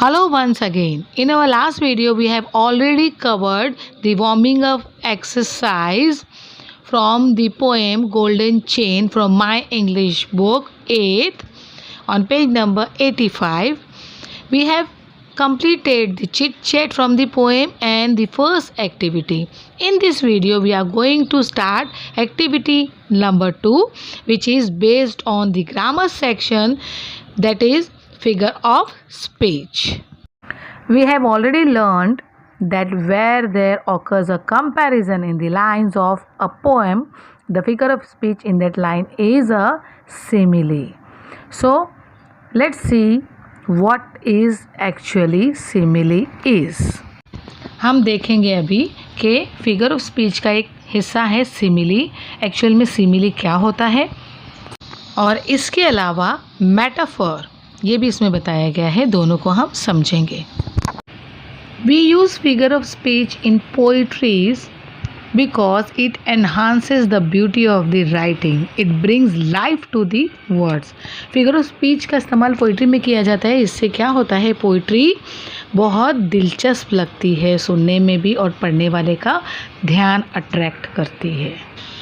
Hello once again. In our last video we have already covered the warming up exercise from the poem Golden Chain from my English book 8th on page number 85. We have completed the chit chat from the poem and the first activity. In this video we are going to start activity number 2, which is based on the grammar section, that is figure of speech. We have already learned that where there occurs a comparison in the lines of a poem, the figure of speech in that line is a simile. So let's see what is actually simile is. हम देखेंगे अभी कि figure of speech का एक हिस्सा है simile. Actual में simile क्या होता है और इसके अलावा मेटाफर ये भी इसमें बताया गया है. दोनों को हम समझेंगे. We use figure of speech in poetries because it enhances the beauty of the writing. It brings life to the words. Figure of speech का इस्तेमाल पोइट्री में किया जाता है. इससे क्या होता है, पोइट्री बहुत दिलचस्प लगती है सुनने में भी और पढ़ने वाले का ध्यान अट्रैक्ट करती है.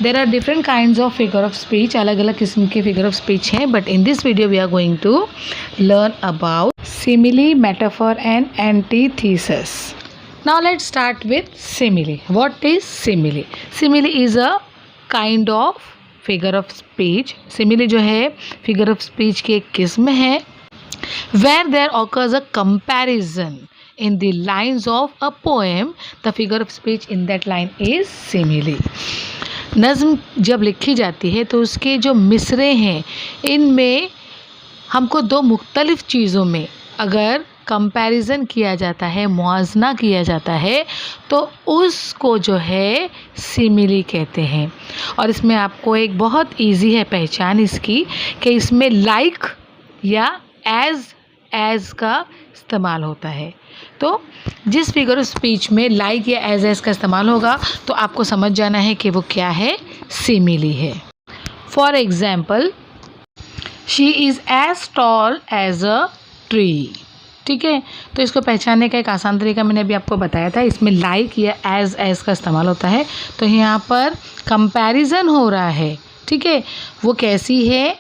There are different kinds of figure of speech. अलग अलग किस्म के figure of speech हैं. But in this video we are going to learn about simile, metaphor and antithesis. Now let's start with simile. What is simile? Simile is a kind of figure of speech. Simile जो है figure of speech की एक किस्म है. Where there occurs a comparison in the lines of a poem, the figure of speech in that line is simile. नज़्म जब लिखी जाती है तो उसके जो मिसरे हैं इनमें हमको दो मुख्तलिफ़ चीज़ों में अगर कंपैरिजन किया जाता है, मुआजना किया जाता है, तो उसको जो है सिमिली कहते हैं. और इसमें आपको एक बहुत इजी है पहचान इसकी कि इसमें लाइक या एज का इस्तेमाल होता है. तो जिस फिगर ऑफ स्पीच में लाइक या एज का इस्तेमाल होगा तो आपको समझ जाना है कि वो क्या है, सिमिली है. For example, she is as tall as a tree. ठीक है, तो इसको पहचानने का एक आसान तरीका मैंने अभी आपको बताया था. इसमें लाइक या एज का इस्तेमाल होता है. तो यहाँ पर कंपैरिजन हो रहा है. ठीक है, वो कैसी है,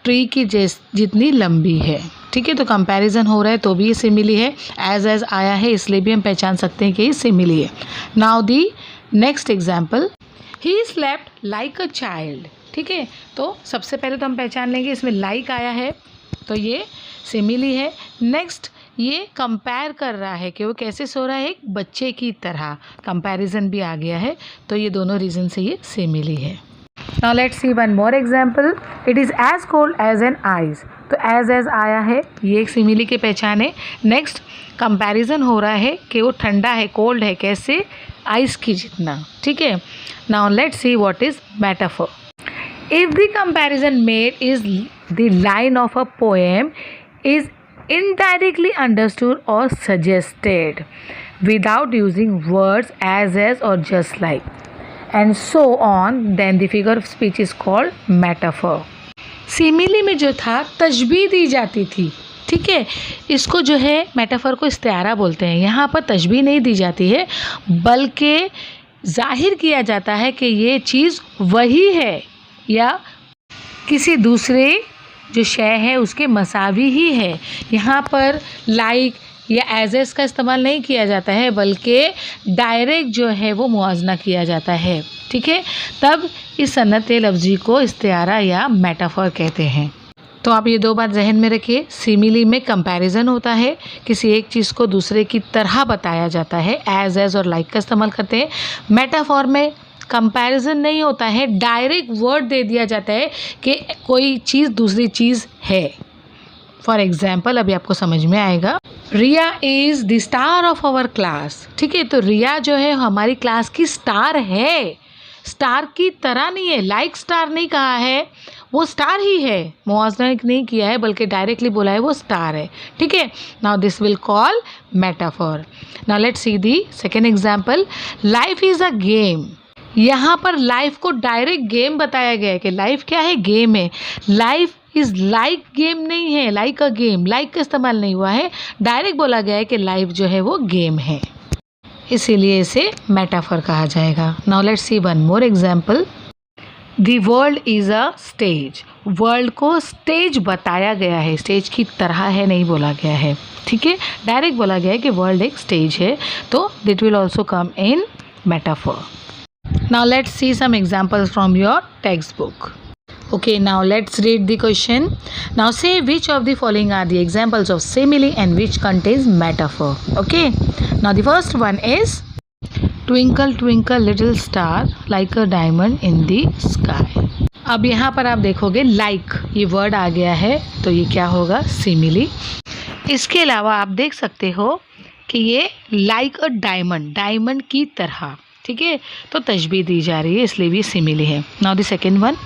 ट्री की जितनी लंबी है. ठीक है, तो कंपैरिजन हो रहा है तो भी ये सिमिली है. एज आया है इसलिए भी हम पहचान सकते हैं कि ये सिमिली है. Now the next example, he slept like a child. ठीक है, तो सबसे पहले तो हम पहचान लेंगे इसमें लाइक आया है तो ये सिमिली है. नेक्स्ट, ये कंपेयर कर रहा है कि वो कैसे सो रहा है, एक बच्चे की तरह. कंपैरिजन भी आ गया है तो ये दोनों रीज़न से ये सिमिली है. Now let's see one more example. It is as cold as an ice. तो एज आया है, ये एक सिमिली की पहचान है. नेक्स्ट, कंपैरिजन हो रहा है कि वो ठंडा है, कोल्ड है, कैसे, आइस की जितना. ठीक है. Now let's see what is metaphor. If the comparison made is the line of a poem is indirectly understood or suggested without using words as or just like and so on, then the figure of speech is called metaphor. Simile में जो था तशबीह दी जाती थी. ठीक है, इसको जो है मेटाफर को इस्तिआरा बोलते हैं. यहाँ पर तशबीह नहीं दी जाती है बल्कि जाहिर किया जाता है कि ये चीज़ वही है या किसी दूसरे जो शय है उसके मसावी ही है. यहाँ पर लाइक या एज का इस्तेमाल नहीं किया जाता है बल्कि डायरेक्ट जो है वो मुआजना किया जाता है. ठीक है, तब इस सन्नत लफ्ज़ी को इस्तिआरा या मेटाफर कहते हैं. तो आप ये दो बात जहन में रखिए. सिमिली में कंपैरिजन होता है, किसी एक चीज़ को दूसरे की तरह बताया जाता है, एज और लाइक का इस्तेमाल करते हैं. मेटाफर में कंपैरिजन नहीं होता है, डायरेक्ट वर्ड दे दिया जाता है कि कोई चीज़ दूसरी चीज़ है. फॉर एग्जाम्पल, अभी आपको समझ में आएगा. Riya is the star of our class. ठीक है, तो रिया जो है हमारी क्लास की स्टार है. स्टार की तरह नहीं है, लाइक स्टार नहीं कहा है, वो स्टार ही है. मुआवजा नहीं किया है बल्कि डायरेक्टली बोला है वो स्टार है. ठीक है. Now this will call metaphor. Now let's C the second example. Life is a game. यहाँ पर लाइफ को डायरेक्ट गेम बताया गया है कि लाइफ क्या है, गेम है. लाइफ इज लाइक गेम नहीं है, लाइक अ गेम, लाइक का इस्तेमाल नहीं हुआ है, डायरेक्ट बोला गया है कि लाइफ जो है वो गेम है, इसीलिए इसे मेटाफर कहा जाएगा. Now let's C one more example. The world is a stage. World को स्टेज बताया गया है, स्टेज की तरह है नहीं बोला गया है. ठीक है, डायरेक्ट बोला गया है कि वर्ल्ड एक स्टेज है, तो that will also come in metaphor. Now let's see some examples from your text book. Okay, now let's read the question. Now say which of the following are the examples of simile and which contains metaphor. Okay, now the first one is twinkle twinkle little star like a diamond in the sky. अब यहाँ पर आप देखोगे like ये word आ गया है, तो ये क्या होगा, simile. इसके अलावा आप देख सकते हो कि ये like a diamond, डायमंड की तरह. ठीक है, तो तशबीह दी जा रही है, इसलिए भी simile है. Now the second one,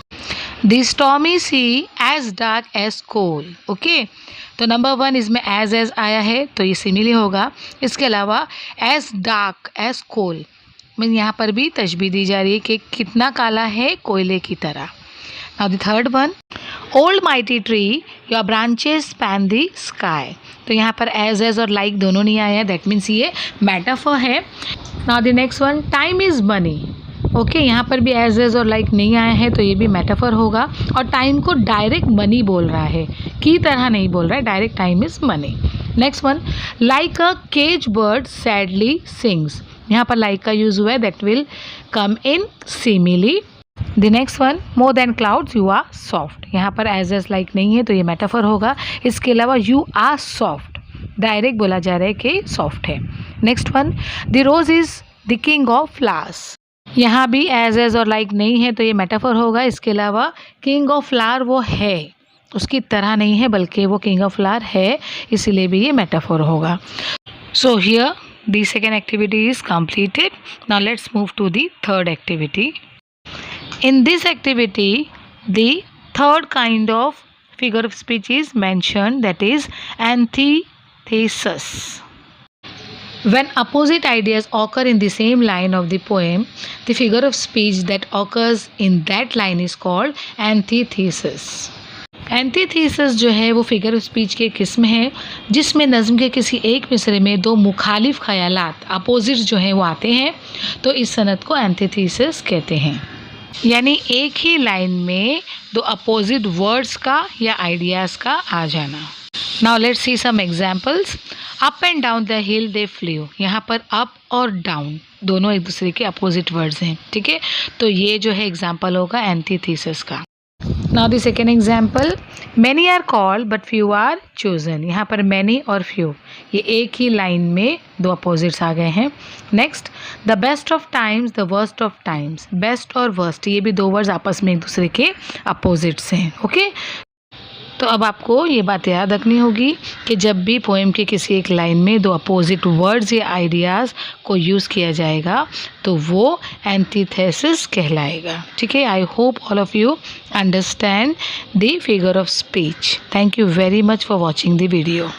The stormy sea as dark as coal. Okay, तो नंबर 1 इसमें as आया है, तो ये सिमिली होगा. इसके अलावा as dark as coal mean यहाँ पर भी तशबीह दी जा रही है कि कितना काला है, कोयले की तरह. Now the third one, old mighty tree your branches span the sky. तो यहाँ पर as और like दोनों नहीं आया है, दैट मीन्स ये मेटाफर है. Now the next one, time is money. Okay, यहाँ पर भी एज और लाइक नहीं आया है, तो ये भी मेटाफर होगा. और टाइम को डायरेक्ट मनी बोल रहा है, की तरह नहीं बोल रहा है, direct time is money. Next one, like a cage bird sadly sings. यहाँ पर लाइक का यूज़ हुआ है, that will come in simile. The next one, more than clouds you are soft. यहाँ पर एज लाइक नहीं है, तो ये मेटाफर होगा. इसके अलावा यू आर सॉफ्ट, डायरेक्ट बोला जा रहा है कि सॉफ्ट है. Next one, the rose is the king of flowers. यहाँ भी एज और लाइक नहीं है, तो ये मेटाफर होगा. इसके अलावा किंग ऑफ फ्लावर वो है, उसकी तरह नहीं है, बल्कि वो किंग ऑफ फ्लावर है, इसीलिए भी ये मेटाफर होगा. So here the second activity is completed. Now let's move to the third activity. In this activity the third kind of figure of speech is mentioned, that is antithesis. When opposite ideas occur in the same line of the poem, the figure of speech that occurs in that line is called antithesis. Antithesis जो है वो figure of speech की किस्म है जिसमें नज़्म के किसी एक मिसरे में दो मुखालिफ ख्यालात, अपोजिट जो हैं वो आते हैं, तो इस सनत को एंटीथेसिस कहते हैं. यानी एक ही लाइन में दो अपोजिट वर्ड्स का या आइडियाज़ का आ जाना. Now let's see some examples. Up and down the hill they flew. यहाँ पर up और down दोनों एक दूसरे के अपोजिट वर्ड्स हैं. ठीक है, तो ये जो है एग्जाम्पल होगा एंटीथेसिस का. Now the second example, many are called but few are chosen. यहाँ पर many और few ये एक ही लाइन में दो अपोजिट्स आ गए हैं. Next, the best of times the worst of times. Best और वर्स्ट ये भी दो वर्ड्स आपस में एक दूसरे के अपोजिट्स हैं. ओके, तो अब आपको ये बात याद रखनी होगी कि जब भी पोएम के किसी एक लाइन में दो अपोजिट वर्ड्स या आइडियाज़ को यूज़ किया जाएगा तो वो एंटीथेसिस कहलाएगा. ठीक है, I hope all of you understand the figure of speech. Thank you very much for watching the video.